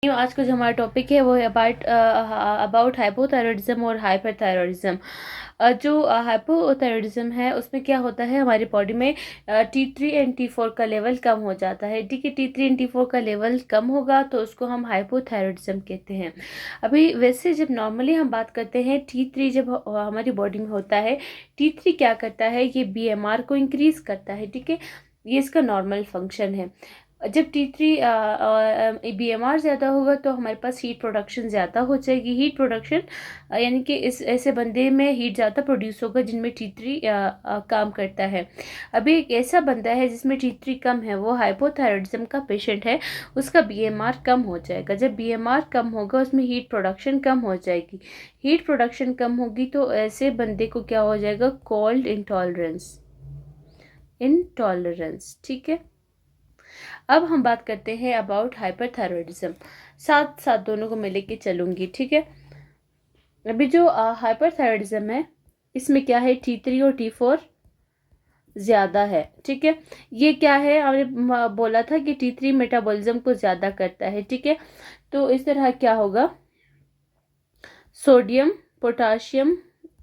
आज का जो हमारा टॉपिक है वो है अबाउट हाइपोथायरॉयडिज्म और हाइपरथायरॉयडिज्म। जो हाइपोथायरॉयडिज्म है उसमें क्या होता है, हमारी बॉडी में T3 एंड T4 का लेवल कम हो जाता है। ठीक है, T3 एंड T4 का लेवल कम होगा तो उसको हम हाइपोथायरॉयडिज्म कहते हैं। अभी वैसे जब नॉर्मली हम बात करते हैं T3 जब हमारी बॉडी में होता है, T3 क्या करता है, ये BMR को इंक्रीज करता है। ठीक है, ये इसका नॉर्मल फंक्शन है। जब T3 BMR ज़्यादा होगा तो हमारे पास हीट प्रोडक्शन ज़्यादा हो जाएगी। हीट प्रोडक्शन यानी कि इस ऐसे बंदे में हीट ज़्यादा प्रोड्यूस होगा जिनमें T3 काम करता है। अभी एक ऐसा बंदा है जिसमें T3 कम है, वो हाइपोथायरॉयडिज्म का पेशेंट है, उसका BMR कम हो जाएगा। जब BMR कम होगा उसमें हीट प्रोडक्शन कम हो जाएगी। हीट प्रोडक्शन कम होगी तो ऐसे बंदे को क्या हो जाएगा, कोल्ड इंटॉलरेंस। इंटॉलरेंस, ठीक है। अब हम बात करते हैं अबाउट हाइपरथायरॉयडिज्म। साथ साथ दोनों को मैं लेके चलूंगी। ठीक है, अभी जो हाइपरथायरॉयडिज्म है इसमें क्या है, T3 और T4 ज़्यादा है। ठीक है, ये क्या है, हमने बोला था कि T3 मेटाबॉलिज्म को ज़्यादा करता है। ठीक है, तो इस तरह क्या होगा, सोडियम पोटाशियम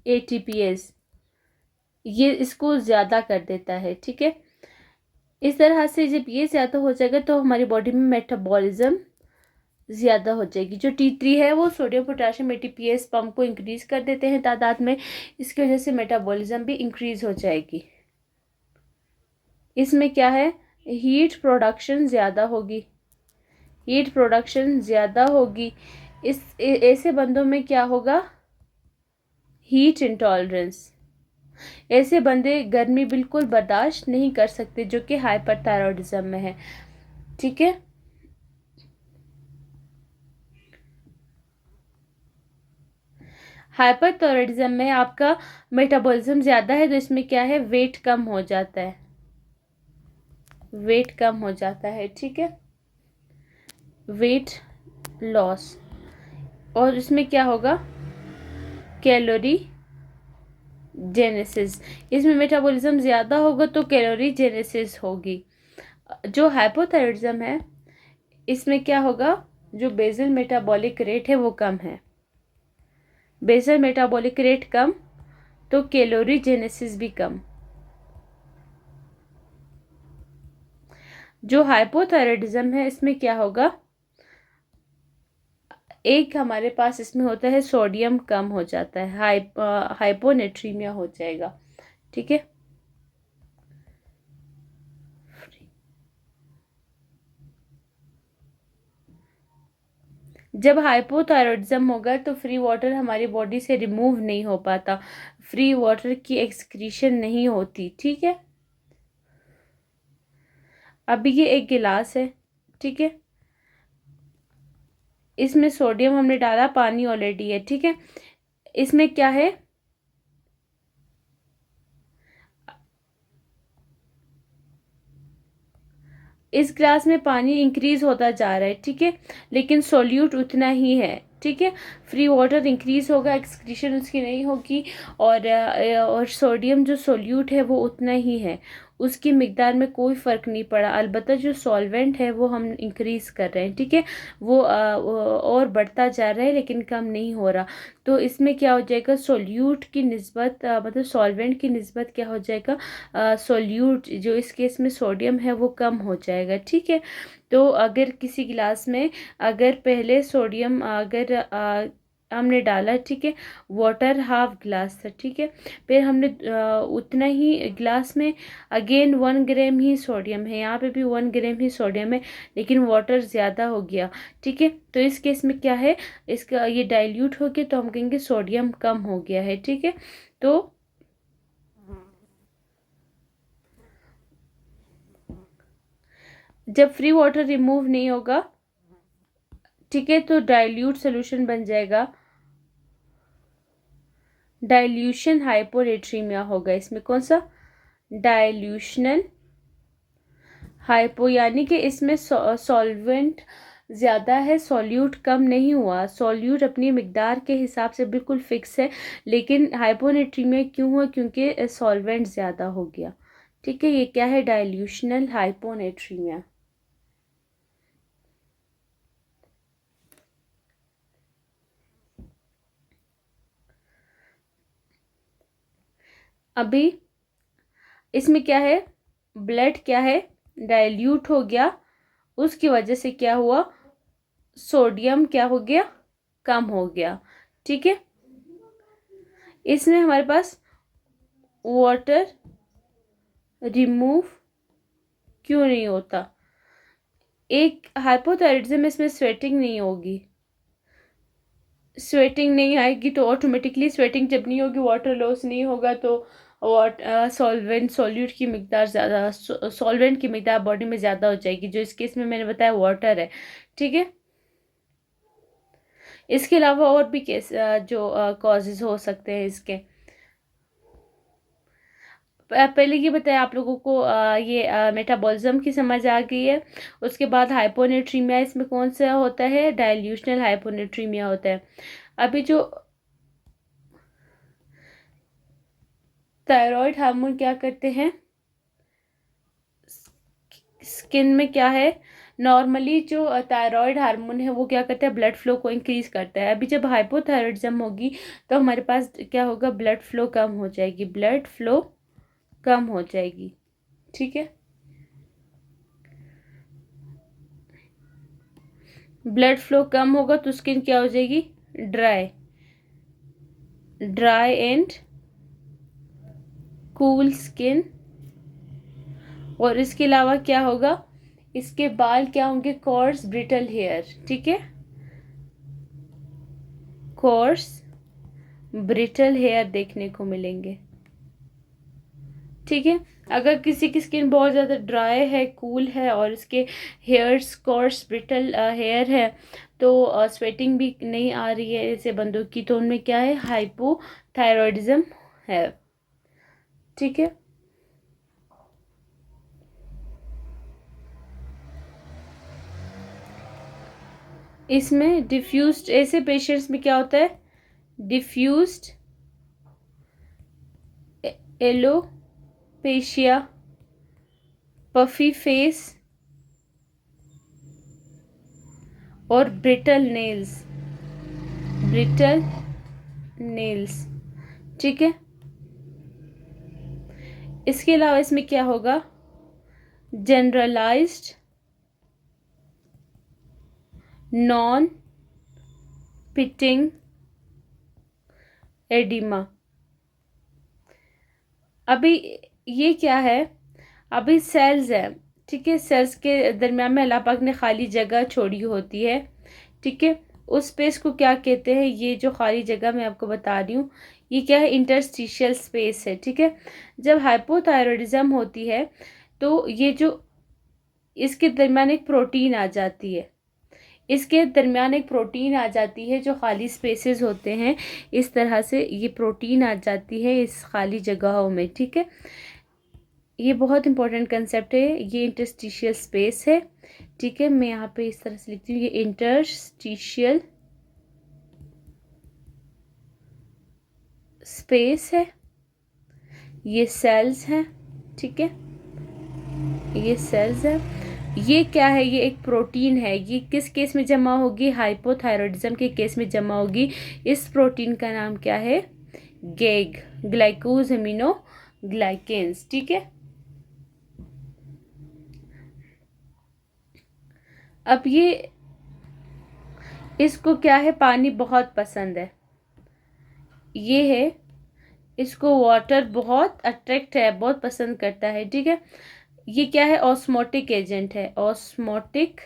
ATPase ये इसको ज़्यादा कर देता है। ठीक है, इस तरह से जब ये ज़्यादा हो जाएगा तो हमारी बॉडी में मेटाबॉलिज्म ज़्यादा हो जाएगी। जो T3 है वो सोडियम पोटाशियम ATPase पंप को इंक्रीज कर देते हैं तादाद में, इसकी वजह से मेटाबॉलिज्म भी इंक्रीज हो जाएगी। इसमें क्या है, हीट प्रोडक्शन ज़्यादा होगी। हीट प्रोडक्शन ज़्यादा होगी, इस ऐसे बंदों में क्या होगा, हीट इंटॉलरेंस। ऐसे बंदे गर्मी बिल्कुल बर्दाश्त नहीं कर सकते जो कि हाइपरथायरॉयडिज्म में है। ठीक है, हाइपरथायरॉयडिज्म में आपका मेटाबॉलिज्म ज़्यादा है तो इसमें क्या है, वेट कम हो जाता है। वेट कम हो जाता है। ठीक है, वेट लॉस। और इसमें क्या होगा, कैलोरी जेनेसिस। इसमें मेटाबॉलिज्म ज़्यादा होगा तो कैलोरी जेनेसिस होगी। जो हाइपोथायरॉयडिज्म है इसमें क्या होगा, जो बेसल मेटाबॉलिक रेट है वो कम है। बेसल मेटाबॉलिक रेट कम तो कैलोरी जेनेसिस भी कम। जो हाइपोथायरॉयडिज्म है इसमें क्या होगा, एक हमारे पास इसमें होता है सोडियम कम हो जाता है, हाइपोनेट्रीमिया हो जाएगा। ठीक है, जब हाइपोथायरॉयडिज्म होगा तो फ्री वाटर हमारी बॉडी से रिमूव नहीं हो पाता, फ्री वाटर की एक्सक्रीशन नहीं होती। ठीक है, अभी ये एक गिलास है। ठीक है, इसमें सोडियम हमने डाला, पानी ऑलरेडी है। ठीक है, इसमें क्या है, इस ग्लास में पानी इंक्रीज होता जा रहा है। ठीक है, लेकिन सोल्यूट उतना ही है। ठीक है, फ्री वाटर इंक्रीज होगा, एक्सक्रीशन उसकी नहीं होगी, और सोडियम जो सोल्यूट है वो उतना ही है, उसकी मिकदार में कोई फ़र्क नहीं पड़ा। अलबत्ता जो सॉल्वेंट है वो हम इंक्रीज कर रहे हैं। ठीक है, वो और बढ़ता जा रहा है लेकिन कम नहीं हो रहा। तो इसमें क्या हो जाएगा, सोल्यूट की निस्बत मतलब सॉल्वेंट की निस्बत क्या हो जाएगा, सोल्यूट जो इस केस में सोडियम है वो कम हो जाएगा। ठीक है, तो अगर किसी गिलास में अगर पहले सोडियम अगर हमने डाला, ठीक है, वाटर हाफ ग्लास था। ठीक है, फिर हमने उतना ही ग्लास में अगेन 1 ग्राम ही सोडियम है, यहाँ पे भी 1 ग्राम ही सोडियम है लेकिन वाटर ज़्यादा हो गया। ठीक है, तो इस केस में क्या है, इसका ये डाइल्यूट हो गया तो हम कहेंगे सोडियम कम हो गया है। ठीक है, तो जब फ्री वाटर रिमूव नहीं होगा, ठीक है, तो डाइल्यूट सोल्यूशन बन जाएगा, डाइल्यूशन हाइपोनेट्रीमिया होगा। इसमें कौन सा, डाइल्यूशनल हाइपो, यानी कि इसमें सॉल्वेंट ज़्यादा है, सॉल्यूट कम नहीं हुआ, सॉल्यूट अपनी मिकदार के हिसाब से बिल्कुल फिक्स है, लेकिन हाइपोनेट्रीमिया क्यों हुआ, क्योंकि सॉल्वेंट ज़्यादा हो गया। ठीक है, ये क्या है, डाइल्यूशनल हाइपोनेट्रीमिया। अभी इसमें क्या है, ब्लड क्या है, डाइल्यूट हो गया, उसकी वजह से क्या हुआ, सोडियम क्या हो गया, कम हो गया। ठीक है, इसमें हमारे पास वाटर रिमूव क्यों नहीं होता। एक हाइपोथायराइडिज्म में इसमें स्वेटिंग नहीं होगी, स्वेटिंग नहीं आएगी तो ऑटोमेटिकली, स्वेटिंग जब नहीं होगी वाटर लॉस नहीं होगा तो सॉल्वेंट की मिकदार ज़्यादा, सॉल्वेंट की मिकदार बॉडी में ज़्यादा हो जाएगी, जो इस केस में मैंने बताया वाटर है। ठीक है, इसके अलावा और भी केस जो कॉजेज हो सकते हैं इसके, पहले ये बताया आप लोगों को, ये मेटाबॉलिज्म की समझ आ गई है। उसके बाद हाइपोनेट्रीमिया, इसमें कौन सा होता है, डाइल्यूशनल हाइपोनेट्रीमिया होता है। अभी जो थायराइड हार्मोन क्या करते हैं, स्किन में क्या है, नॉर्मली जो थायराइड हार्मोन है वो क्या करता है, ब्लड फ्लो को इंक्रीज करता है। अभी जब हाइपोथायराइडिज्म होगी तो हमारे पास क्या होगा, ब्लड फ्लो कम हो जाएगी, ब्लड फ्लो कम हो जाएगी। ठीक है, ब्लड फ्लो कम होगा तो स्किन क्या हो जाएगी, dry, dry and cool skin. और इसके अलावा क्या होगा, इसके बाल क्या होंगे, कोर्स ब्रिटल हेयर। ठीक है, कोर्स ब्रिटल हेयर देखने को मिलेंगे। ठीक है, अगर किसी की स्किन बहुत ज़्यादा ड्राई है, कूल है और इसके हेयर्स कोर्स ब्रिटल हेयर है, तो स्वेटिंग भी नहीं आ रही है ऐसे बंदों की, तो उनमें क्या है, हाइपोथायरॉयडिज्म है। ठीक है, इसमें डिफ्यूज्ड, ऐसे पेशेंट्स में क्या होता है, डिफ्यूज्ड एलोपेशिया, पफी फेस और ब्रिटल नेल्स, ब्रिटल नेल्स। ठीक है, इसके अलावा इसमें क्या होगा, जनरलाइज्ड नॉन पिटिंग एडिमा। अभी ये क्या है, अभी सेल्स है। ठीक है, सेल्स के दरमियान में अल्लाह पाक ने खाली जगह छोड़ी होती है। ठीक है, उस स्पेस को क्या कहते हैं, ये जो खाली जगह मैं आपको बता रही हूँ, ये क्या है, इंटरस्टिशियल स्पेस है। ठीक है, जब हाइपोथायरॉयडिज्म होती है तो ये जो इसके दरमियान एक प्रोटीन आ जाती है, इसके दरमियान एक प्रोटीन आ जाती है, जो खाली स्पेसेस होते हैं, इस तरह से ये प्रोटीन आ जाती है इस खाली जगहों में। ठीक है, ये बहुत इंपॉर्टेंट कंसेप्ट है, ये इंटरस्टिशियल स्पेस है। ठीक है, मैं यहाँ पे इस तरह से लिखती हूँ, ये इंटरस्टिशियल स्पेस है, ये सेल्स हैं। ठीक है, ये सेल्स है, ये क्या है, ये एक प्रोटीन है। ये किस केस में जमा होगी, हाइपोथायरॉयडिज्म के केस में जमा होगी। इस प्रोटीन का नाम क्या है, गेग, ग्लाइकोज एमिनो ग्लाइकेन्स। ठीक है, अब ये इसको क्या है, पानी बहुत पसंद है, ये है, इसको वाटर बहुत अट्रैक्ट है, बहुत पसंद करता है। ठीक है, ये क्या है, ऑस्मोटिक एजेंट है, ऑस्मोटिक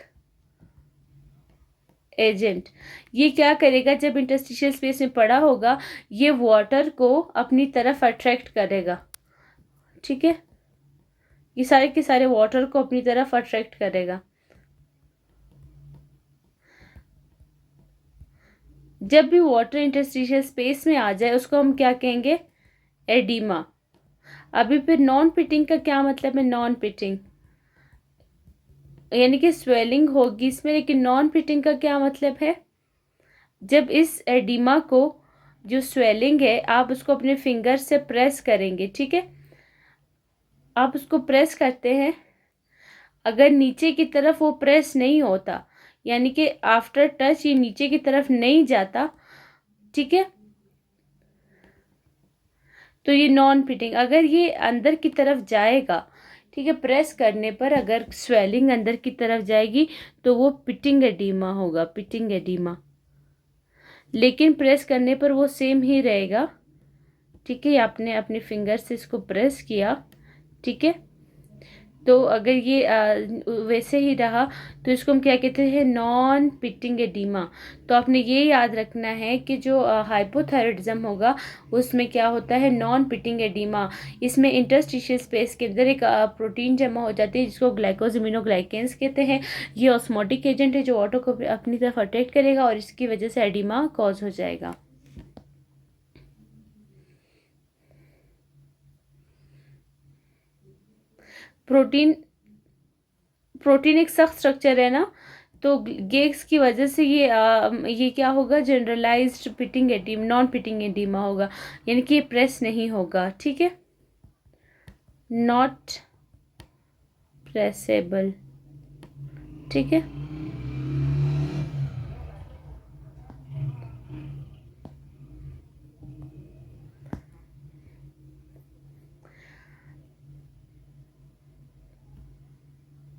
एजेंट। ये क्या करेगा, जब इंटरस्टिशियल स्पेस में पड़ा होगा, ये वाटर को अपनी तरफ अट्रैक्ट करेगा। ठीक है, ये सारे के सारे वाटर को अपनी तरफ अट्रैक्ट करेगा। जब भी वाटर इंटरस्टिशियल स्पेस में आ जाए उसको हम क्या कहेंगे, एडिमा। अभी फिर नॉन पिटिंग का क्या मतलब है, नॉन पिटिंग यानी कि स्वेलिंग होगी इसमें, लेकिन नॉन पिटिंग का क्या मतलब है, जब इस एडिमा को, जो स्वेलिंग है, आप उसको अपने फिंगर से प्रेस करेंगे। ठीक है, आप उसको प्रेस करते हैं, अगर नीचे की तरफ वो प्रेस नहीं होता, यानी कि आफ्टर टच ये नीचे की तरफ नहीं जाता, ठीक है, तो ये नॉन पिटिंग। अगर ये अंदर की तरफ जाएगा, ठीक है, प्रेस करने पर अगर स्वेलिंग अंदर की तरफ जाएगी तो वो पिटिंग एडिमा होगा, पिटिंग एडिमा। लेकिन प्रेस करने पर वो सेम ही रहेगा, ठीक है। आपने अपने फिंगर से इसको प्रेस किया, ठीक है, तो अगर ये वैसे ही रहा तो इसको हम क्या कहते हैं, नॉन पिटिंग एडिमा। तो आपने ये याद रखना है कि जो हाइपोथायरॉयडिज्म होगा उसमें क्या होता है, नॉन पिटिंग एडिमा। इसमें इंटरस्टिशियल स्पेस के अंदर एक प्रोटीन जमा हो जाती है जिसको ग्लाइकोजेमिनोग्लाइकेंस कहते हैं। ये ऑस्मोटिक एजेंट है जो ऑटो को अपनी तरफ अट्रैक्ट करेगा और इसकी वजह से एडिमा कॉज हो जाएगा। प्रोटीन एक सख्त स्ट्रक्चर है ना, तो गेग्स की वजह से ये क्या होगा, generalised pitting oedema, non pitting oedema होगा, यानी कि ये प्रेस नहीं होगा, ठीक है, नॉट प्रेसेबल, ठीक है।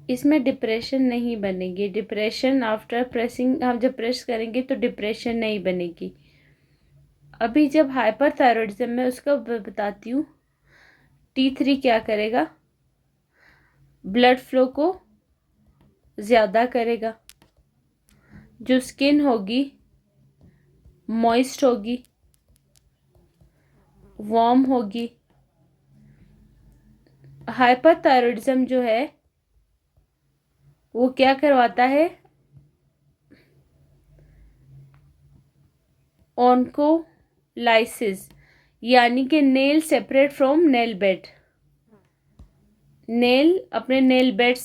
इसमें डिप्रेशन नहीं बनेगी, डिप्रेशन आफ्टर प्रेसिंग, हम जब प्रेस करेंगे तो डिप्रेशन नहीं बनेगी। अभी जब हाइपरथायरॉयडिज्म में उसका बताती हूँ। T3 क्या करेगा, ब्लड फ्लो को ज़्यादा करेगा, जो स्किन होगी मॉइस्ट होगी, वार्म होगी। हाइपरथायरॉयडिज्म जो है वो क्या करवाता है, ऑन्कोलाइसिस, यानी कि nail separate from nail bed. Nail अपने नेल बेड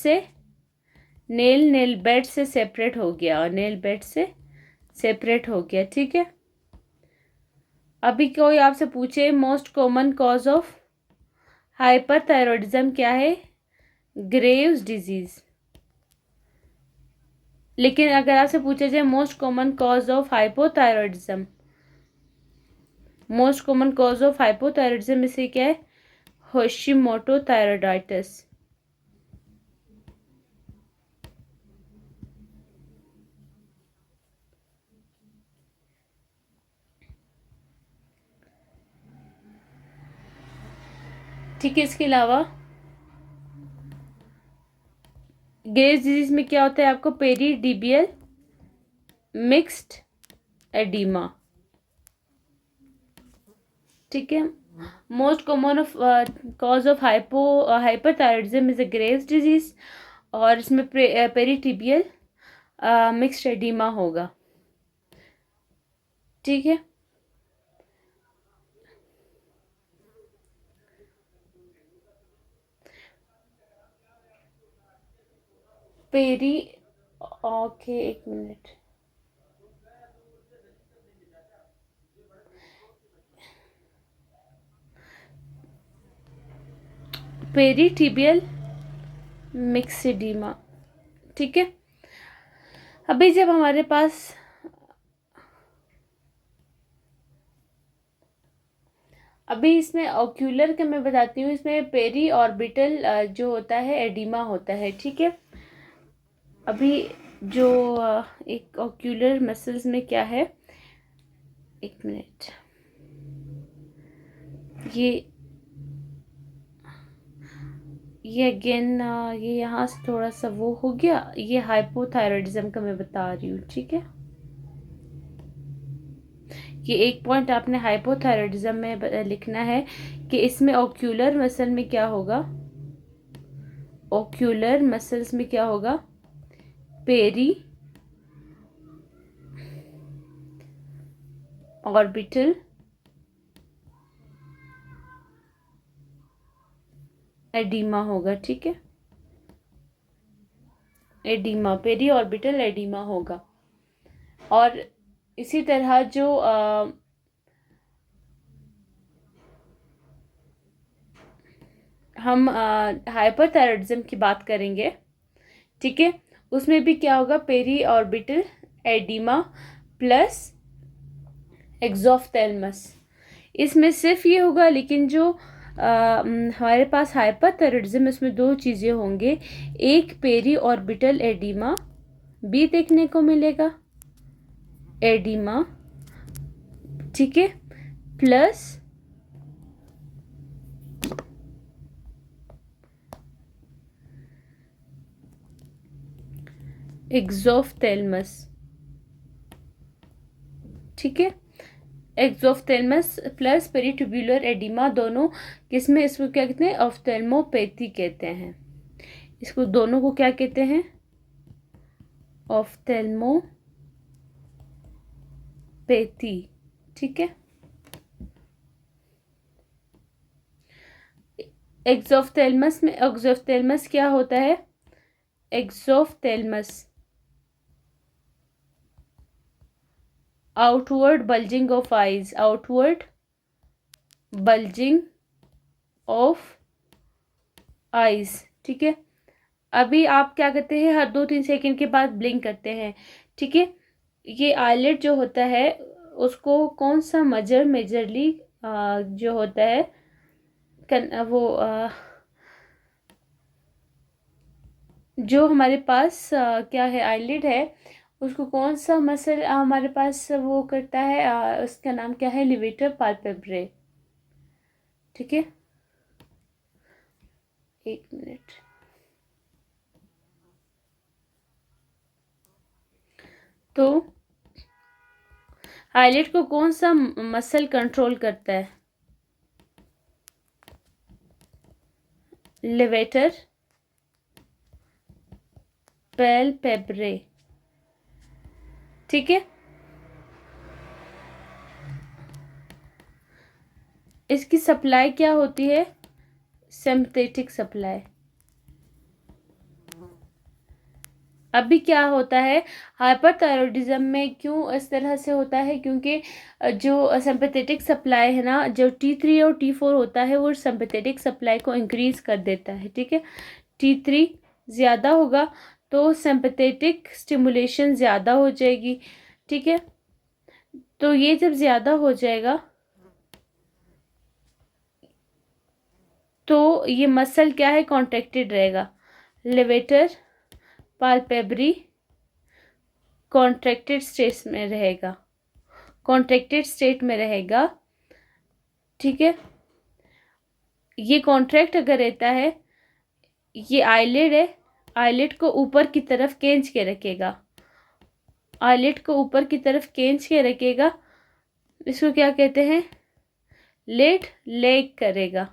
से सेपरेट हो गया, नेल बेड से सेपरेट हो गया, ठीक है। अभी कोई आपसे पूछे most common cause of hyperthyroidism क्या है, ग्रेव्स डिजीज। लेकिन अगर आपसे पूछा जाए most common cause of hypothyroidism, most common cause of hypothyroidism में से क्या है, होशिमोटो थायराइडाइटिस। ठीक है, इसके अलावा ग्रेव्स डिजीज में क्या होता है आपको, पेरीडिबियल मिक्स्ड एडिमा, ठीक है। Most common of cause of hyperthyroidism is a Graves disease, और इसमें पेरीटिबियल मिक्स्ड एडिमा होगा, ठीक है। पेरी ओके, एक मिनट, पेरीटिबियल मिक्स्ड एडिमा, ठीक है। अभी जब हमारे पास अभी इसमें ऑक्यूलर का मैं बताती हूँ, इसमें पेरी ऑर्बिटल जो होता है एडिमा होता है, ठीक है। अभी जो एक ऑक्यूलर मसल्स में क्या है, एक मिनट, ये अगेन ये यहाँ से थोड़ा सा वो हो गया, ये हाइपोथायरॉयडिज्म का मैं बता रही हूँ, ठीक है। ये एक पॉइंट आपने हाइपोथायरॉयडिज्म में लिखना है कि इसमें ऑक्यूलर मसल में क्या होगा, ऑक्यूलर मसल्स में क्या होगा, पेरी ऑर्बिटल एडिमा होगा, ठीक है। एडिमा, पेरी ऑर्बिटल एडिमा होगा। और इसी तरह जो हम हाइपरथायरॉयडिज्म की बात करेंगे, ठीक है, उसमें भी क्या होगा, पेरी ऑर्बिटल एडिमा प्लस एक्सोफ्थैल्मस। इसमें सिर्फ ये होगा, लेकिन जो हमारे पास हाइपरथायरॉयडिज्म, इसमें दो चीज़ें होंगे, एक पेरी ऑर्बिटल एडिमा भी देखने को मिलेगा, एडिमा, ठीक है, प्लस एक्सोफ्थेल्मस, ठीक है, एक्सोफ्थेल्मस प्लस पेरिट्यूब्युलर एडिमा, दोनों किसमें, इसको क्या कहते हैं, ऑफ्थेल्मोपैथी कहते हैं। इसको दोनों को क्या कहते हैं, ऑफ्थेल्मोपैथी, ठीक है। एक्सोफ्थेल्मस क्या होता है, exophthalmos outward bulging of eyes, outward bulging of eyes, ठीक है। अभी आप क्या करते हैं, हर 2-3 सेकंड के बाद ब्लिंक करते हैं, ठीक है। ये आईलिड जो होता है उसको कौन सा मेजरली जो होता है जो हमारे पास क्या है, आईलिड है, उसको कौन सा मसल हमारे पास वो करता है, उसका नाम क्या है, लिवेटर पाल्पेब्रे, ठीक है। 1 मिनट। तो आईलिड को कौन सा मसल कंट्रोल करता है, लिवेटर पाल्पेब्रे, ठीक है। इसकी सप्लाई क्या होती है, सिंपैथेटिक सप्लाई। अभी क्या होता है, हाइपरथायरॉयडिज्म में क्यों इस तरह से होता है, क्योंकि जो सिंपैथेटिक सप्लाई है ना, जो T3 और T4 होता है वो सिंपैथेटिक सप्लाई को इंक्रीज कर देता है, ठीक है। T3 ज़्यादा होगा तो सिंपैथेटिक स्टिमुलेशन ज़्यादा हो जाएगी, ठीक है। तो ये जब ज़्यादा हो जाएगा तो ये मसल क्या है, कॉन्ट्रैक्टेड रहेगा, लेवेटर पाल्पेब्री कॉन्ट्रैक्टेड स्टेट में रहेगा, कॉन्ट्रैक्टेड स्टेट में रहेगा, ठीक है। ये कॉन्ट्रैक्ट अगर रहता है, ये आईलिड है, आईलिड को ऊपर की तरफ खींच के रखेगा, आईलिड को ऊपर की तरफ खींच के रखेगा, इसको क्या कहते हैं, लेट लेग करेगा।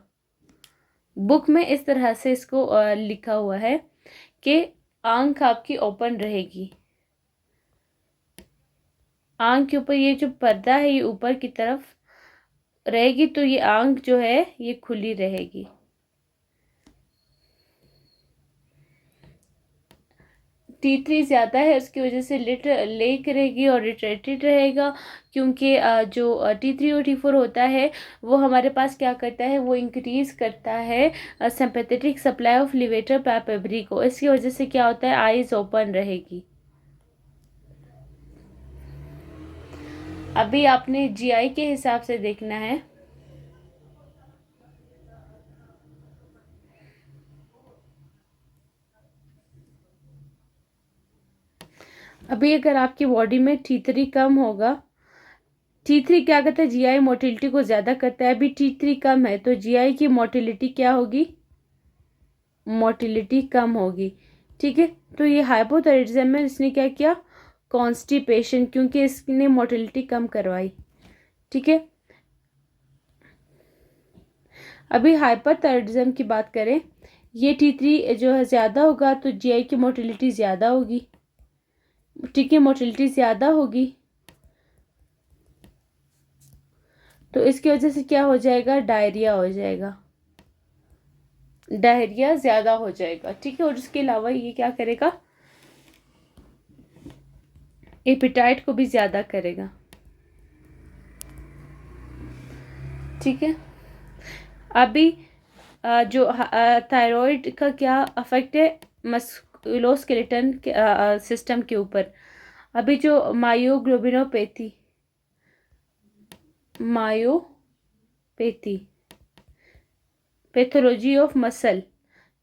बुक में इस तरह से इसको लिखा हुआ है कि आंख आपकी ओपन रहेगी, आंख के ऊपर ये जो पर्दा है ये ऊपर की तरफ रहेगी, तो ये आंख जो है ये खुली रहेगी। T3 ज़्यादा है, उसकी वजह से लिट लेक रहेगी और रिट्रेटेड रहेगा, क्योंकि जो T3 और T4 होता है वो हमारे पास क्या करता है, वो इंक्रीज़ करता है सिंपैथेटिक सप्लाई ऑफ लिवेटर पाल्पेब्री को। इसकी वजह से क्या होता है, आईज ओपन रहेगी। अभी आपने GI के हिसाब से देखना है। अभी अगर आपकी बॉडी में T3 कम होगा, T3 क्या करता है, GI मोटिलिटी को ज़्यादा करता है। अभी T3 कम है तो GI की मोटिलिटी क्या होगी, मोटिलिटी कम होगी, ठीक है। तो ये हाइपोथायरॉयडिज्म में इसने क्या किया, कॉन्स्टिपेशन, क्योंकि इसने मोटिलिटी कम करवाई, ठीक है। अभी हाइपरथायरॉयडिज्म की बात करें, ये T3 जो है ज़्यादा होगा तो GI की मोटिलिटी ज़्यादा होगी, ठीक है, मोटिलिटी ज़्यादा होगी, तो इसकी वजह से क्या हो जाएगा, डायरिया हो जाएगा, डायरिया ज़्यादा हो जाएगा, ठीक है। और उसके अलावा ये क्या करेगा, एपेटाइट को भी ज़्यादा करेगा, ठीक है। अभी जो थायराइड का क्या अफेक्ट है मस्कुलोस्केलेटन सिस्टम के ऊपर। अभी जो मायोग्लोबिनोपैथी, मायोग्लोबिनोपैथी पैथी, पैथोलॉजी ऑफ मसल,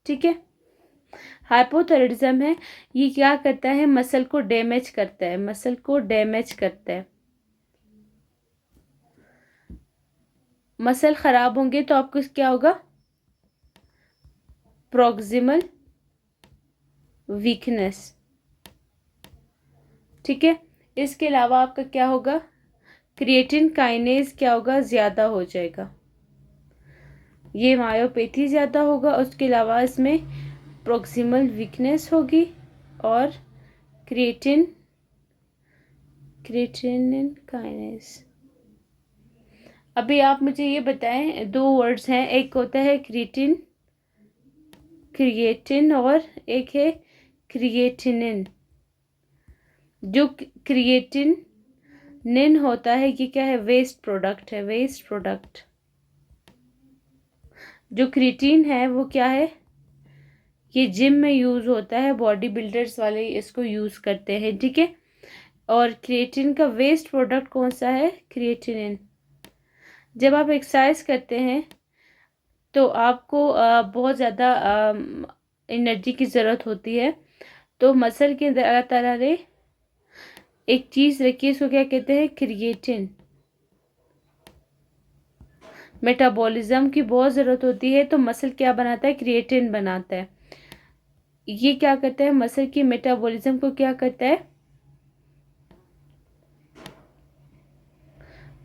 ठीक है। हाइपोथायराइडिज्म है, ये क्या करता है, मसल को डैमेज करता है, मसल को डैमेज करता है। मसल खराब होंगे तो आपको क्या होगा, प्रॉक्सिमल वीकनेस, ठीक है। इसके अलावा आपका क्या होगा, क्रिएटिन काइनेज क्या होगा, ज्यादा हो जाएगा, ये मायोपैथी ज्यादा होगा। उसके अलावा इसमें प्रॉक्सिमल वीकनेस होगी और क्रिएटिन काइनेज। अभी आप मुझे ये बताएं, दो वर्ड्स हैं, एक होता है क्रिएटिन और एक है क्रिएटिनिन। जो क्रिएटिनिन होता है ये क्या है, वेस्ट प्रोडक्ट है, वेस्ट प्रोडक्ट। जो क्रिएटिन है वो क्या है, ये जिम में यूज होता है, बॉडी बिल्डर्स वाले इसको यूज करते हैं, ठीक है। और क्रिएटिन का वेस्ट प्रोडक्ट कौन सा है, क्रिएटिनिन। जब आप एक्सरसाइज करते हैं तो आपको बहुत ज़्यादा एनर्जी की ज़रूरत होती है, तो मसल के अंदर अल्लाह ताला ने एक चीज़ रखी है, इसको क्या कहते हैं, क्रिएटिन। मेटाबॉलिज्म की बहुत ज़रूरत होती है, तो मसल क्या बनाता है, क्रिएटिन बनाता है। ये क्या करता है, मसल की मेटाबॉलिज्म को क्या करता है,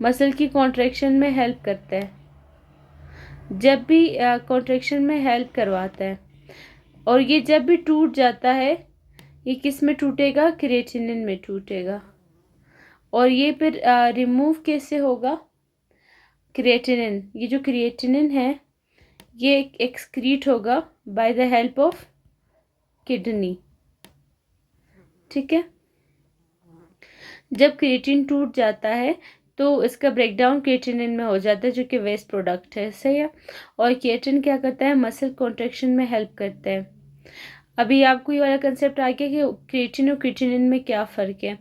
मसल की कॉन्ट्रैक्शन में हेल्प करता है। जब भी कॉन्ट्रैक्शन में हेल्प करवाता है। और ये जब भी टूट जाता है, ये किस में टूटेगा, क्रिएटिनिन में टूटेगा। और ये फिर रिमूव कैसे होगा, क्रिएटिनिन, ये जो क्रिएटिनिन है ये एक्सक्रीट होगा by the help of kidney, ठीक है। जब क्रिएटिन टूट जाता है तो इसका ब्रेकडाउन क्रिएटिनिन में हो जाता है, जो कि वेस्ट प्रोडक्ट है, सही है। और क्रिएटिन क्या करता है, मसल कॉन्ट्रैक्शन में हेल्प करता है। अभी आपको ये वाला कंसेप्ट आ गया कि क्रिएटिन और क्रिएटिनिन में क्या फ़र्क है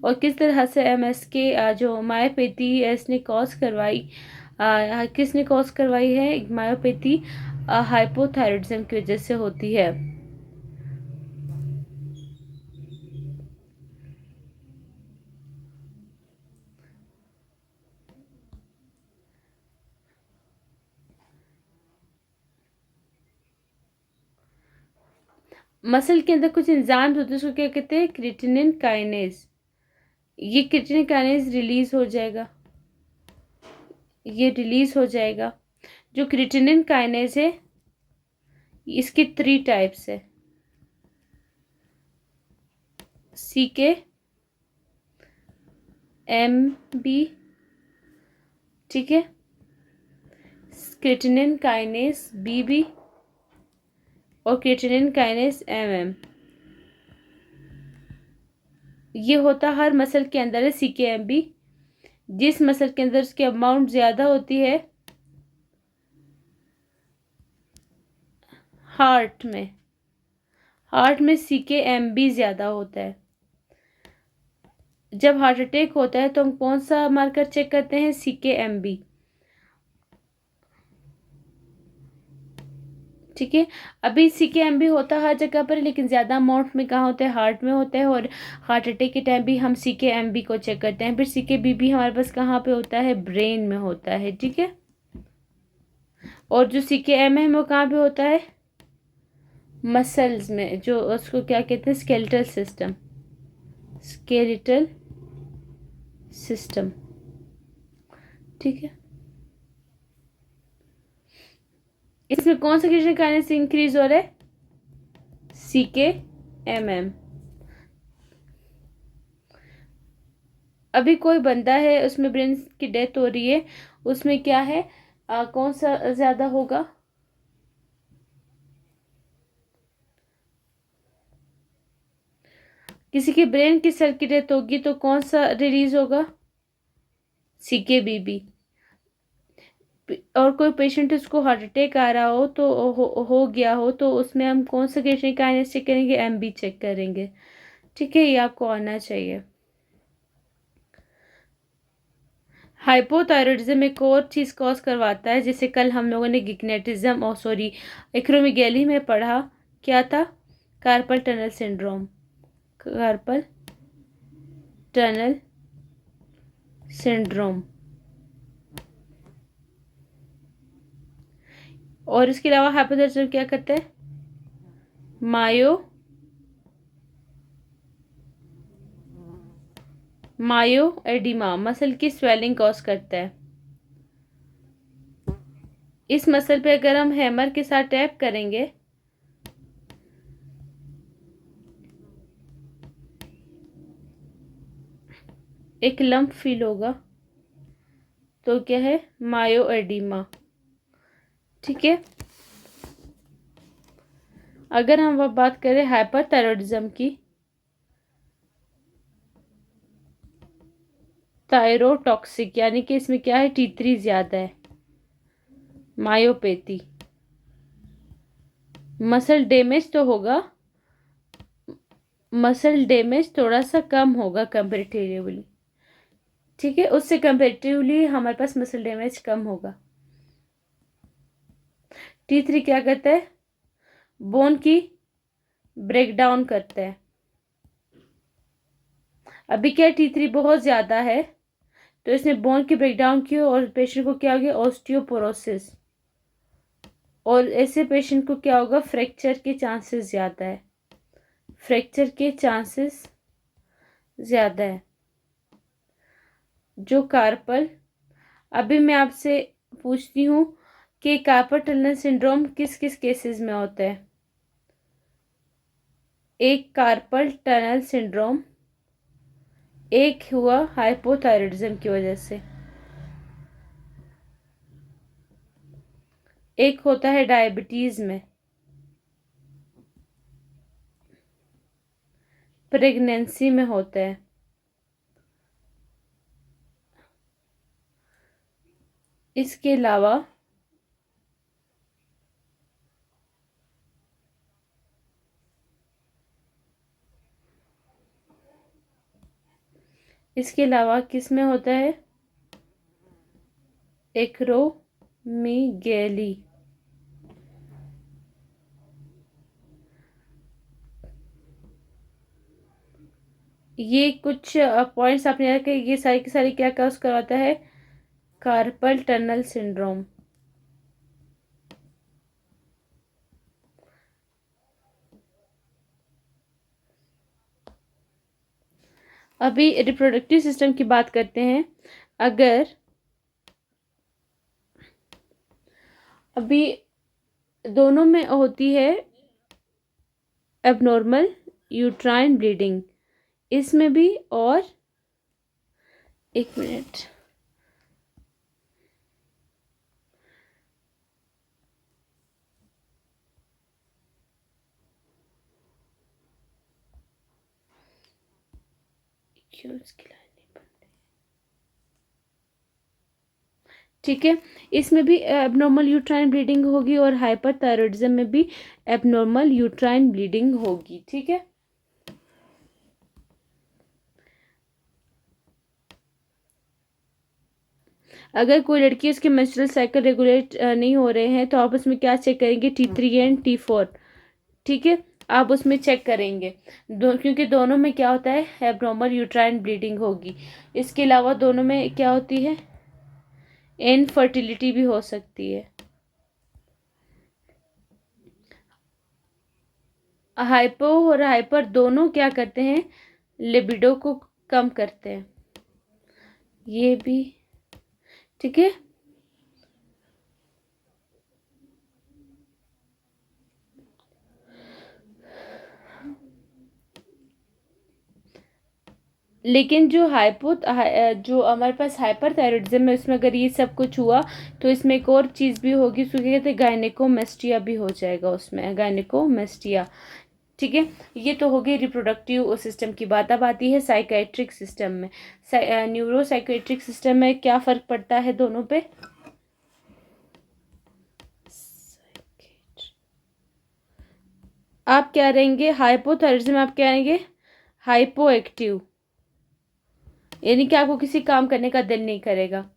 और किस तरह से एमएस के जो मायोपैथी है इसने कॉज करवाई, किसने कॉज करवाई है, मायोपैथी हाइपोथायराइडिज्म की वजह से होती है। मसल के अंदर कुछ एंजाइम्स होते हैं, उसको क्या कहते हैं, क्रिएटिनिन काइनेज। ये क्रिएटिनिन काइनेज रिलीज हो जाएगा, ये रिलीज हो जाएगा। जो क्रिएटिनिन काइनेज है इसके 3 टाइप्स है, CKMB, ठीक है, क्रिएटिनिन काइनेज BB और क्रिएटिनिन काइनेज MM। ये होता हर मसल के अंदर है, CKMB। जिस मसल के अंदर उसकी अमाउंट ज़्यादा होती है, हार्ट में CKMB ज़्यादा होता है। जब हार्ट अटैक होता है तो हम कौन सा मार्कर चेक करते हैं, CKMB, ठीक है। अभी CKMB होता हर जगह पर, लेकिन ज़्यादा अमाउंट में कहाँ होता है, हार्ट में होता है। और हार्ट अटैक के टाइम भी हम CKMB को चेक करते हैं। फिर CKBB हमारे पास कहाँ पे होता है, ब्रेन में होता है, ठीक है। और जो CKM है वो कहाँ पे होता है, मसल्स में, जो उसको क्या कहते हैं, स्केलेटल सिस्टम, ठीक है। इसमें कौन सा क्रिएटिनिन काइनेज इंक्रीज हो रहा है, CKMM। अभी कोई बंदा है उसमें ब्रेन की डेथ हो रही है, उसमें क्या है, कौन सा ज्यादा होगा, किसी के ब्रेन की सेल की डेथ होगी तो कौन सा रिलीज होगा, CKBB। और कोई पेशेंट उसको हार्ट अटैक आ रहा हो तो हो गया हो तो उसमें हम कौन सा क्रिएटिनिन काइनेज चेक करेंगे, MB चेक करेंगे, ठीक है। ये आपको आना चाहिए। हाइपोथायरॉयडिज्म एक और चीज़ कॉज करवाता है, जिसे कल हम लोगों ने गिग्नेटिज्म और सॉरी एक्रोमेगैली में पढ़ा। क्या था? Carpal tunnel syndrome. Carpal tunnel syndrome. और इसके अलावा हाइपोथायरॉयडिज्म क्या करता है? मायो एडिमा, मसल की स्वेलिंग कॉज करता है। इस मसल पे अगर हम हैमर के साथ टैप करेंगे एक लंप फील होगा, तो क्या है? मायो एडिमा। ठीक है। अगर हम अब बात करें हाइपरथायरॉयडिज्म की, थायरोटॉक्सिक, यानी कि इसमें क्या है? T3 ज्यादा है। मायोपैथी, मसल डैमेज तो होगा, मसल डैमेज थोड़ा सा कम होगा कंपेरेटिवली। ठीक है, उससे कंपेरेटिवली हमारे पास मसल डैमेज कम होगा। T3 क्या करता है? बोन की ब्रेक डाउन करता है। अभी क्या T3 बहुत ज्यादा है, तो इसने बोन की ब्रेकडाउन की और पेशेंट को क्या हो गया? ऑस्टियोपोरोसिस। और ऐसे पेशेंट को क्या होगा? फ्रैक्चर के चांसेस ज्यादा है। फ्रैक्चर के चांसेस ज्यादा है। जो कार्पल, अभी मैं आपसे पूछती हूँ कि कार्पल टनल सिंड्रोम किस किस केसेस में होता है? एक कार्पल टनल सिंड्रोम, एक हुआ हाइपोथायरॉयडिज्म की वजह से, एक होता है डायबिटीज में, प्रेगनेंसी में होता है, इसके अलावा किस में होता है? एक्रोमीगैली। ये कुछ पॉइंट्स आपने याद रखे, ये सारी की सारी क्या कॉज करवाता है? Carpal tunnel syndrome. अभी रिप्रोडक्टिव सिस्टम की बात करते हैं। अगर अभी दोनों में होती है एबनॉर्मल यूट्राइन ब्लीडिंग, इसमें भी। और एक मिनट, क्यों इसकी लाइन नहीं बन रही? ठीक है, इसमें भी एबनॉर्मल यूट्राइन ब्लीडिंग होगी और हाइपरथायरॉयडिज्म में भी एबनॉर्मल यूट्राइन ब्लीडिंग होगी। ठीक है। अगर कोई लड़की उसके मेंस्ट्रुअल साइकिल रेगुलेट नहीं हो रहे हैं, तो आप उसमें क्या चेक करेंगे? T3 and T4। ठीक है, आप उसमें चेक करेंगे क्योंकि दोनों में क्या होता है? एब्नॉर्मल यूट्राइन ब्लीडिंग होगी। इसके अलावा दोनों में क्या होती है? इनफर्टिलिटी भी हो सकती है। हाइपो और हाइपर दोनों क्या करते हैं? लिबिडो को कम करते हैं। ये भी ठीक है। लेकिन जो हमारे पास हाइपरथायरॉयडिज्म है, उसमें अगर ये सब कुछ हुआ, तो इसमें एक और चीज़ भी होगी, उसको क्या कहते हैं? गायनेकोमेस्टिया भी हो जाएगा उसमें, गायनेकोमेस्टिया। ठीक है, ये तो हो गई रिप्रोडक्टिव सिस्टम की बात। अब आती है साइकेट्रिक सिस्टम में। न्यूरो साइकेट्रिक सिस्टम में क्या फ़र्क पड़ता है दोनों पे? आप क्या रहेंगे? हाइपोथायरॉयडिज्म आप क्या रहेंगे? Hypo active. यानी कि आपको किसी काम करने का दिल नहीं करेगा।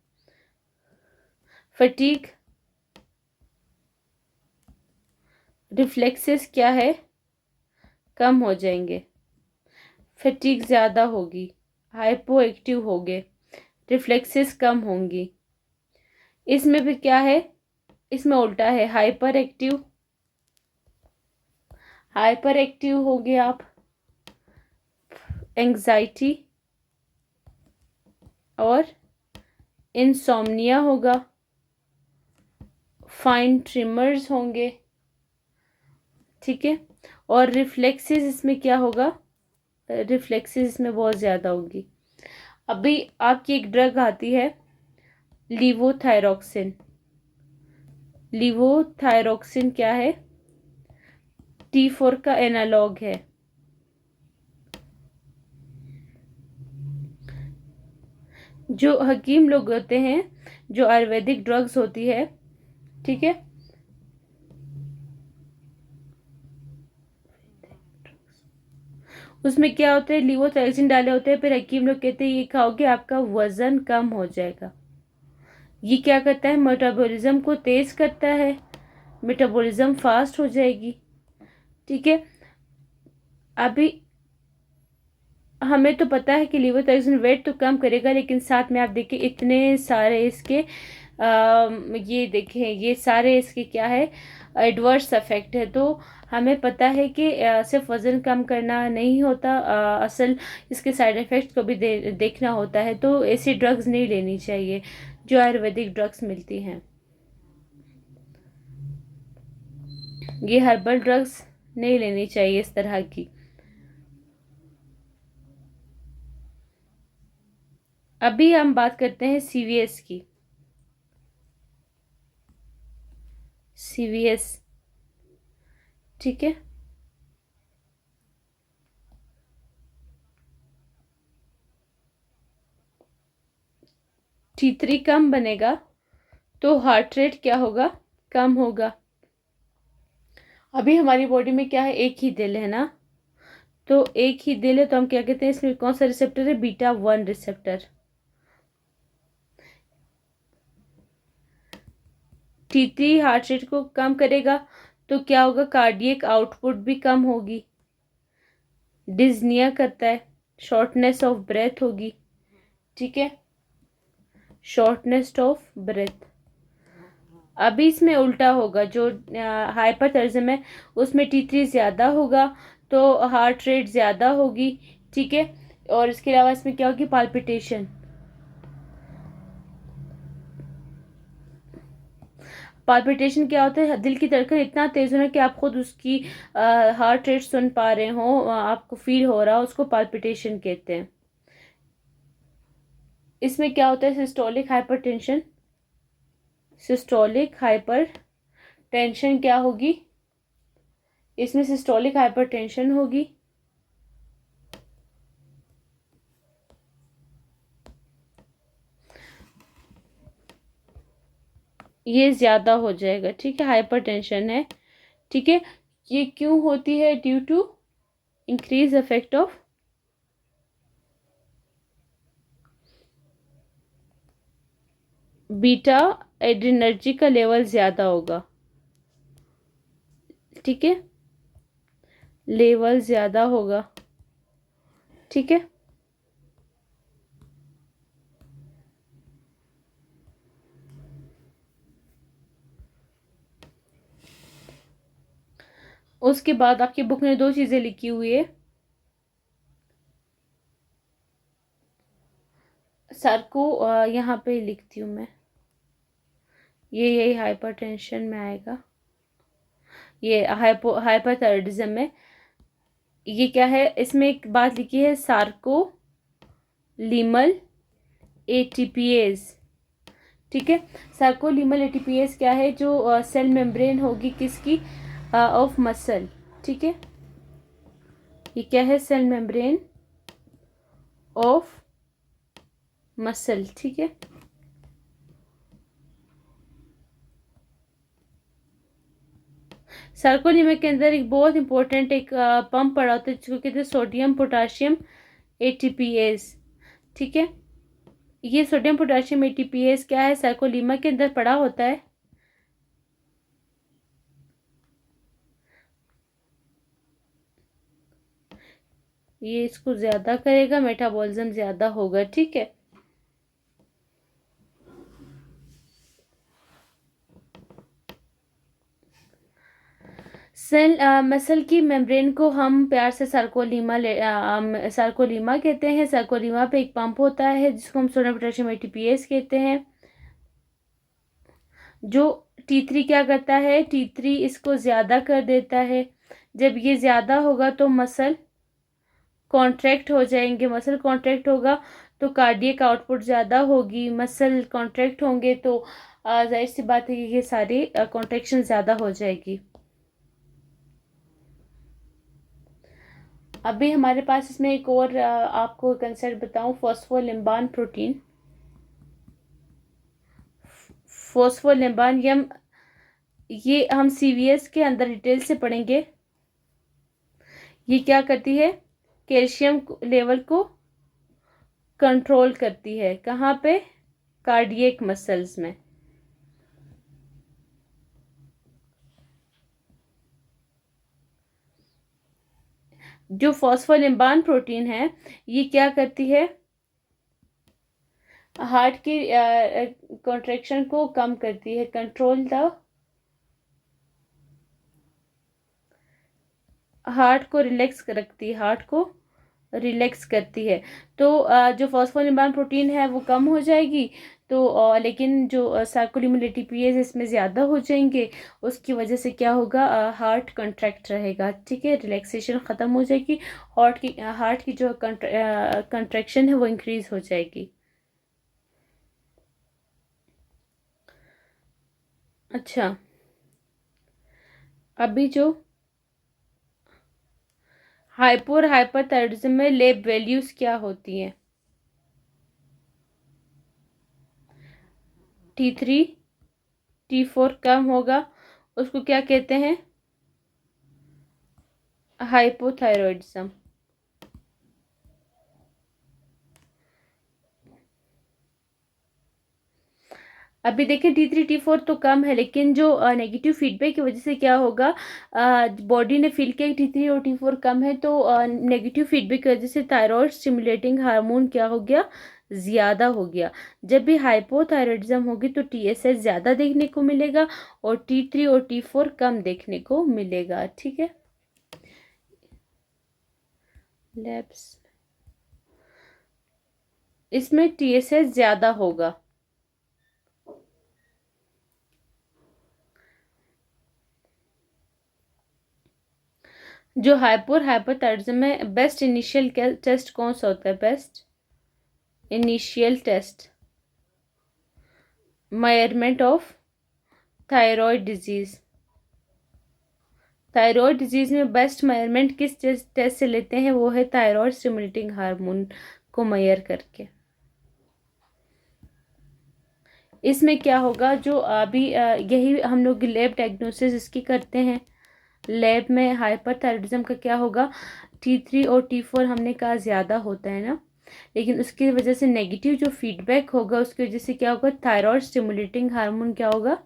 फटीग, रिफ्लेक्सेस क्या है, कम हो जाएंगे। फटीग ज़्यादा होगी, हाइपो एक्टिव होगे, रिफ्लेक्सेस कम होंगी। इसमें फिर क्या है, इसमें उल्टा है, हाइपर एक्टिव, हाइपर एक्टिव हो गए आप, एंग्जाइटी और इंसोम्निया होगा, फाइन ट्रिमर्स होंगे, ठीक है। और रिफ्लेक्सेस इसमें क्या होगा, रिफ्लेक्सेस इसमें बहुत ज़्यादा होगी। अभी आपकी एक ड्रग आती है लीवोथायरॉक्सिन। लीवोथायरॉक्सिन क्या है, T4 का एनालॉग है। जो हकीम लोग होते हैं, जो आयुर्वेदिक ड्रग्स होती है, ठीक है, उसमें क्या होता है, लीवोथायरॉक्सिन डाले होते हैं। फिर हकीम लोग कहते हैं ये खाओगे आपका वजन कम हो जाएगा। ये क्या करता है, मेटाबॉलिज्म को तेज करता है, मेटाबॉलिज्म फास्ट हो जाएगी, ठीक है। अभी हमें तो पता है कि लीवोथायरॉक्सिन वेट तो कम करेगा, लेकिन साथ में आप देखिए इतने सारे इसके ये देखें, ये सारे इसके क्या है, एडवर्स इफेक्ट है। तो हमें पता है कि सिर्फ वज़न कम करना नहीं होता, असल इसके साइड इफ़ेक्ट्स को भी देखना होता है। तो ऐसी ड्रग्स नहीं लेनी चाहिए जो आयुर्वेदिक ड्रग्स मिलती हैं। ये हर्बल ड्रग्स नहीं लेनी चाहिए इस तरह की। अभी हम बात करते हैं CVS की। CVS, ठीक है, T3 कम बनेगा तो हार्ट रेट क्या होगा, कम होगा। अभी हमारी बॉडी में क्या है, एक ही दिल है ना, तो एक ही दिल है, तो हम क्या कहते हैं, इसमें कौन सा रिसेप्टर है, β1 रिसेप्टर। T3 हार्ट रेट को कम करेगा तो क्या होगा, कार्डियक आउटपुट भी कम होगी, डिज्निया करता है, शॉर्टनेस ऑफ ब्रेथ होगी, ठीक है, शॉर्टनेस ऑफ ब्रेथ। अभी इसमें उल्टा होगा, जो हाइपरथर्जम है उसमें T3 ज़्यादा होगा तो हार्ट रेट ज़्यादा होगी, ठीक है। और इसके अलावा इसमें क्या होगी, पाल्पिटेशन। पाल्पिटेशन क्या होता है, दिल की धड़कन इतना तेज होना कि आप खुद उसकी हार्ट रेट सुन पा रहे हो, आपको फील हो रहा हो, उसको पाल्पिटेशन कहते हैं। इसमें क्या होता है, systolic hypertension. Systolic hyper tension क्या होगी, इसमें सिस्टोलिक हाइपरटेंशन होगी। ये ज़्यादा हो जाएगा, ठीक है, हाइपरटेंशन है, ठीक है। ये क्यों होती है, due to increase effect of beta adrenergic का लेवल ज़्यादा होगा, ठीक है, लेवल ज़्यादा होगा, ठीक है। उसके बाद आपकी बुक में दो चीज़ें लिखी हुई है, सर को यहाँ पे लिखती हूँ मैं, ये यही हाइपरटेंशन में आएगा, ये हाइपरथायराइडिज्म में। ये क्या है, इसमें एक बात लिखी है, सार्को लीमल एटीपीएस, ठीक है। सार्कोलीमल एटीपीएस क्या है, जो सेल मेम्ब्रेन होगी किसकी, ऑफ मसल, ठीक है। ये क्या है, सेल मेम्ब्रेन ऑफ मसल, ठीक है। सार्कोलीमा के अंदर एक बहुत इंपॉर्टेंट एक पंप पड़ा होता है जिसको कहते हैं सोडियम पोटाशियम एटीपीएस। ठीक है। ये सोडियम पोटेशियम ATPase क्या है, सर्कोलीमा के अंदर पड़ा होता है। ये इसको ज़्यादा करेगा, मेटाबॉलिज्म ज़्यादा होगा, ठीक है। मसल की मेम्ब्रेन को हम प्यार से सार्कोलीमा कहते हैं। सार्कोलीमा पे एक पंप होता है जिसको हम सोडियम पोटेशियम ATPase कहते हैं। जो T3 क्या करता है, T3 इसको ज़्यादा कर देता है। जब ये ज़्यादा होगा तो मसल कॉन्ट्रैक्ट हो जाएंगे, मसल कॉन्ट्रैक्ट होगा तो कार्डियक आउटपुट ज़्यादा होगी। मसल कॉन्ट्रैक्ट होंगे तो जाहिर सी बात है कि ये सारी कॉन्ट्रैक्शन ज़्यादा हो जाएगी। अभी हमारे पास इसमें एक और आपको कंसेप्ट बताऊं, फॉस्फोलिम्बान प्रोटीन। फॉस्फोलिम्बान ये हम CVS के अंदर डिटेल से पढ़ेंगे। ये क्या करती है, कैल्शियम लेवल को कंट्रोल करती है। कहाँ पे, कार्डियक मसल्स में। जो फॉस्फोलिम्बान प्रोटीन है ये क्या करती है, हार्ट की कॉन्ट्रैक्शन को कम करती है, कंट्रोल द हार्ट को रिलैक्स रखती है, हार्ट को रिलैक्स करती है। तो जो फॉस्फोलिम्बान प्रोटीन है वो कम हो जाएगी, तो लेकिन जो सर्कोलिमल ATPase इसमें ज़्यादा हो जाएंगे। उसकी वजह से क्या होगा, हार्ट कंट्रैक्ट रहेगा, ठीक है, रिलैक्सेशन ख़त्म हो जाएगी। हार्ट की जो कंट्रैक्शन है वो इंक्रीज हो जाएगी। अच्छा, अभी जो हाइपो और हाइपरथायरॉयडिज्म में लैब वैल्यूज क्या होती हैं, T3 T4 कम होगा, उसको क्या कहते हैं, हाइपोथायरॉयडिज्म। अभी देखें T3 T4 तो कम है, लेकिन जो नेगेटिव फीडबैक की वजह से क्या होगा, बॉडी ने फील किया T3 और T4 कम है, तो नेगेटिव फीडबैक की वजह से थायराइड स्टिमुलेटिंग हार्मोन क्या हो गया, ज़्यादा हो गया। जब भी हाइपोथायरॉयडिज्म होगी तो TSH ज़्यादा देखने को मिलेगा और T3 और T4 कम देखने को मिलेगा, ठीक है। लैब्स इसमें TSH ज़्यादा होगा। जो हाइपर हाइपोथायरॉयडिज्म में बेस्ट इनिशियल टेस्ट कौन सा होता है, best initial test, measurement of thyroid disease. Thyroid disease में बेस्ट मेजरमेंट किस टेस्ट से लेते हैं, वो है थायराइड स्टिमुलेटिंग हार्मोन को मेजर करके। इसमें क्या होगा, जो अभी यही हम लोग लैब डायग्नोसिस इसकी करते हैं। लैब में हाइपरथायरॉयडिज्म का क्या होगा, T3 और T4 हमने कहा ज़्यादा होता है ना, लेकिन उसकी वजह से नेगेटिव जो फीडबैक होगा उसकी वजह से क्या होगा, थायराइड स्टिमुलेटिंग हार्मोन क्या होगा,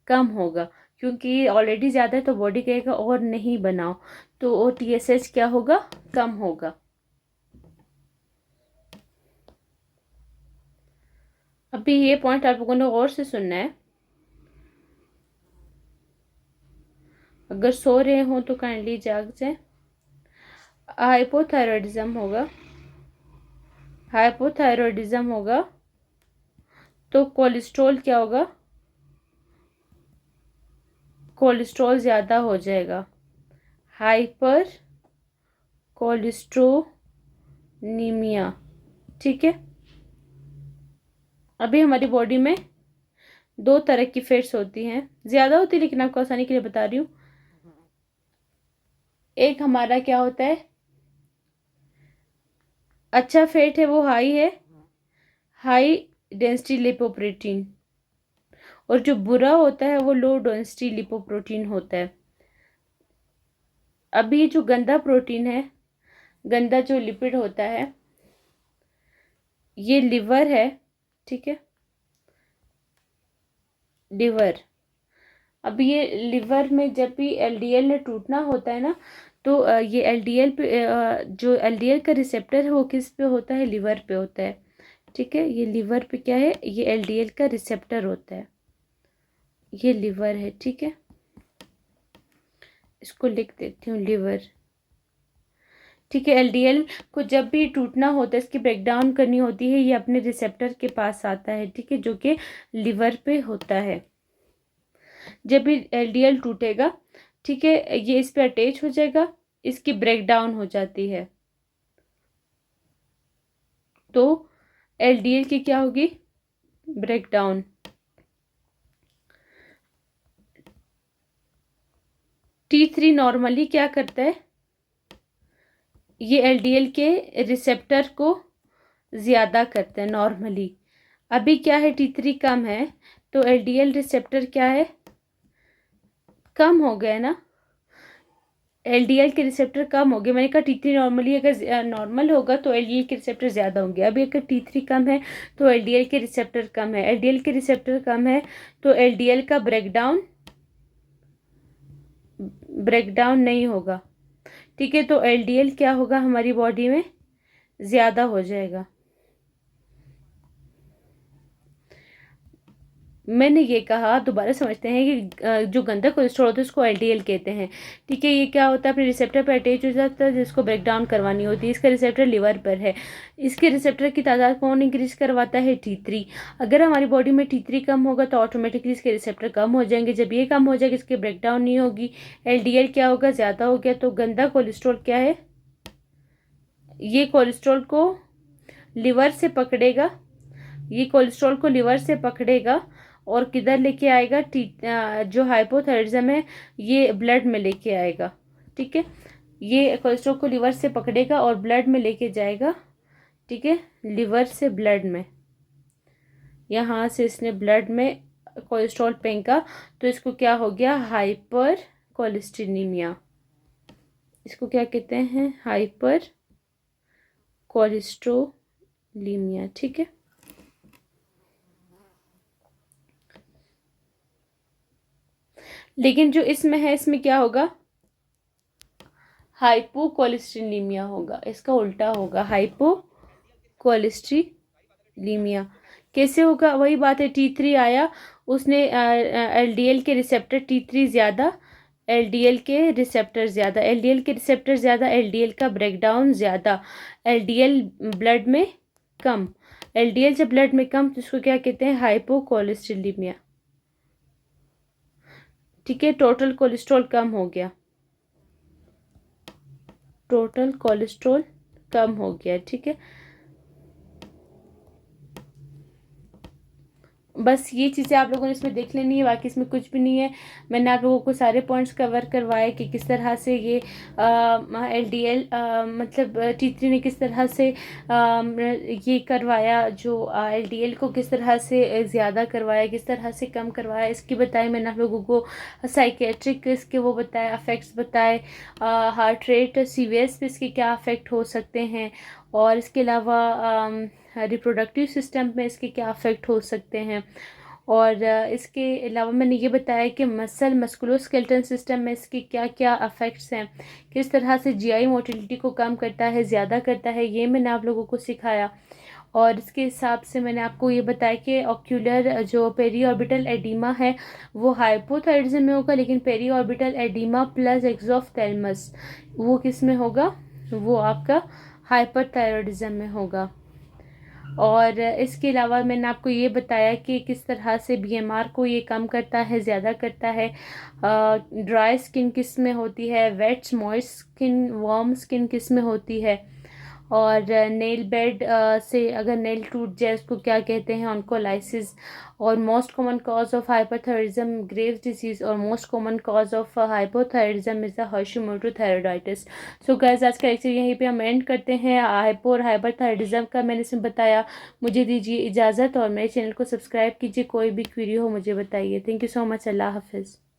कम होगा। क्योंकि ऑलरेडी ज़्यादा है तो बॉडी कहेगा और नहीं बनाओ, तो TSH क्या होगा, कम होगा। अभी ये पॉइंट आप लोगों ने गौर से सुनना है। अगर सो रहे हो तो काइंडली जाग जाए। हाइपोथायरॉयडिज्म होगा, हाइपोथायरॉयडिज्म होगा तो कोलेस्ट्रॉल क्या होगा, कोलेस्ट्रॉल ज़्यादा हो जाएगा, हाइपर कोलेस्ट्रोनीमिया, ठीक है। अभी हमारी बॉडी में दो तरह की फैट्स होती हैं, ज़्यादा होती है लेकिन आपको आसानी के लिए बता रही हूँ। एक हमारा क्या होता है, अच्छा फैट है वो हाई है, हाई डेंसिटी लिपोप्रोटीन, और जो बुरा होता है वो लो डेंसिटी लिपोप्रोटीन होता है। अभी जो गंदा प्रोटीन है, गंदा जो लिपिड होता है, ये लिवर है, ठीक है, लिवर। अब ये लिवर में जब भी एलडीएल ने टूटना होता है ना, तो ये एलडीएल पे जो एलडीएल का रिसेप्टर है वो किस पे होता है, लिवर पे होता है, ठीक है। ये लिवर पे क्या है, ये एलडीएल का रिसेप्टर होता है, ये लिवर है, ठीक है। इसको लिख देती हूँ, लिवर, ठीक है। एलडीएल को जब भी टूटना होता है, इसकी ब्रेकडाउन करनी होती है, ये अपने रिसेप्टर के पास आता है, ठीक है, जो कि लिवर पे होता है। जब भी एलडीएल टूटेगा, ठीक है, ये इस पे अटैच हो जाएगा, इसकी ब्रेकडाउन हो जाती है, तो एलडीएल की क्या होगी, ब्रेकडाउन। T3 नॉर्मली क्या करता है, ये एलडीएल के रिसेप्टर को ज़्यादा करते हैं नॉर्मली। अभी क्या है, T3 कम है, तो एलडीएल रिसेप्टर क्या है, कम हो गया ना, एलडीएल के रिसेप्टर कम हो गए। मैंने कहा T3 नॉर्मली अगर नॉर्मल होगा तो एलडीएल के रिसेप्टर ज़्यादा होंगे। अभी अगर T3 कम है तो एलडीएल के रिसेप्टर कम है, एलडीएल के रिसेप्टर कम है तो एलडीएल का ब्रेकडाउन नहीं होगा, ठीक है। तो एलडीएल क्या होगा, हमारी बॉडी में ज़्यादा हो जाएगा। मैंने ये कहा, दोबारा समझते हैं कि जो गंदा कोलेस्ट्रॉल होता है उसको एलडीएल कहते हैं, ठीक है। ये क्या होता है, अपने रिसेप्टर पर अटैच हो जाता है, जिसको ब्रेक डाउन करवानी होती है। इसका रिसेप्टर लिवर पर है। इसके रिसेप्टर की तादाद कौन इंक्रीज करवाता है, T3। अगर हमारी बॉडी में T3 कम होगा तो ऑटोमेटिकली इसके रिसेप्टर कम हो जाएंगे। जब ये कम हो जाएगा, इसकी ब्रेक डाउन नहीं होगी, एलडीएल क्या होगा, ज़्यादा हो गया। तो गंदा कोलेस्ट्रॉल क्या है, ये कोलेस्ट्रॉल को लिवर से पकड़ेगा, ये कोलेस्ट्रॉल को लिवर से पकड़ेगा और किधर लेके आएगा, जो हाइपोथायराइडिज्म है ये ब्लड में लेके आएगा, ठीक है। ये कोलेस्ट्रॉल को लिवर से पकड़ेगा और ब्लड में लेके जाएगा, ठीक है, लिवर से ब्लड में। यहाँ से इसने ब्लड में कोलेस्ट्रॉल फेंका तो इसको क्या हो गया, हाइपर कोलेस्टेरोलेमिया। इसको क्या कहते हैं, हाइपर कोलेस्टेरोलेमिया, ठीक है। लेकिन जो इसमें है, इसमें क्या होगा, हाइपोकोलेस्टेरोलेमिया होगा, इसका उल्टा होगा, हाइपोकोलेस्टेरोलेमिया। कैसे होगा, वही बात है, T3 आया, उसने एलडीएल के रिसेप्टर T3 ज़्यादा, एलडीएल के रिसेप्टर ज़्यादा, एलडीएल के रिसेप्टर ज़्यादा, एलडीएल का ब्रेकडाउन ज़्यादा, एलडीएल ब्लड में कम। एलडीएल जब ब्लड में कम तो इसको क्या कहते हैं, हाइपोकोलेस्टेरोलेमिया, ठीक है। टोटल कोलेस्ट्रॉल कम हो गया, टोटल कोलेस्ट्रॉल कम हो गया, ठीक है। बस ये चीज़ें आप लोगों ने इसमें देख लेनी है, बाकी इसमें कुछ भी नहीं है। मैंने आप लोगों को सारे पॉइंट्स कवर करवाए कि किस तरह से ये एलडीएल मतलब T3 ने किस तरह से ये करवाया, जो एलडीएल को किस तरह से ज़्यादा करवाया, किस तरह से कम करवाया, इसकी बताई मैंने आप लोगों को। साइकेट्रिक इसके वो बताए, अफेक्ट्स बताए, हार्ट रेट सीवीएस पे इसके क्या अफेक्ट हो सकते हैं, और इसके अलावा रिप्रोडक्टिव सिस्टम में इसके क्या अफेक्ट हो सकते हैं। और इसके अलावा मैंने ये बताया कि मस्कुलोस्केलेटल सिस्टम में इसके क्या क्या अफेक्ट्स हैं, किस तरह से जीआई मोटिलिटी को कम करता है, ज़्यादा करता है, ये मैंने आप लोगों को सिखाया। और इसके हिसाब से मैंने आपको ये बताया कि ऑक्यूलर जो पेरी ऑर्बिटल एडिमा है वो हाइपोथायराइडिज्म में होगा, लेकिन पेरी ऑर्बिटल एडिमा प्लस एक्सोफ्थैल्मस वो किस में होगा, वो आपका हाइपरथायराइडिज्म में होगा। और इसके अलावा मैंने आपको ये बताया कि किस तरह से बीएमआर को ये कम करता है, ज़्यादा करता है। ड्राई स्किन किस में होती है, wet moist skin, warm skin किस में होती है, और नेल बेड से अगर नेल टूट जाए उसको क्या कहते हैं, ऑन्कोलाइसिस। और most common cause of hyperthyroidism Graves disease, और most common cause of hypothyroidism is the Hashimoto thyroiditis. So guys, आज का लेक्चर यहीं पे हम एंड करते हैं। हाइपो और हाइपरथायराइडिज्म का मैंने इसमें बताया। मुझे दीजिए इजाज़त और मेरे चैनल को सब्सक्राइब कीजिए। कोई भी क्वेरी हो मुझे बताइए। Thank you so much. अल्लाह हाफिज़।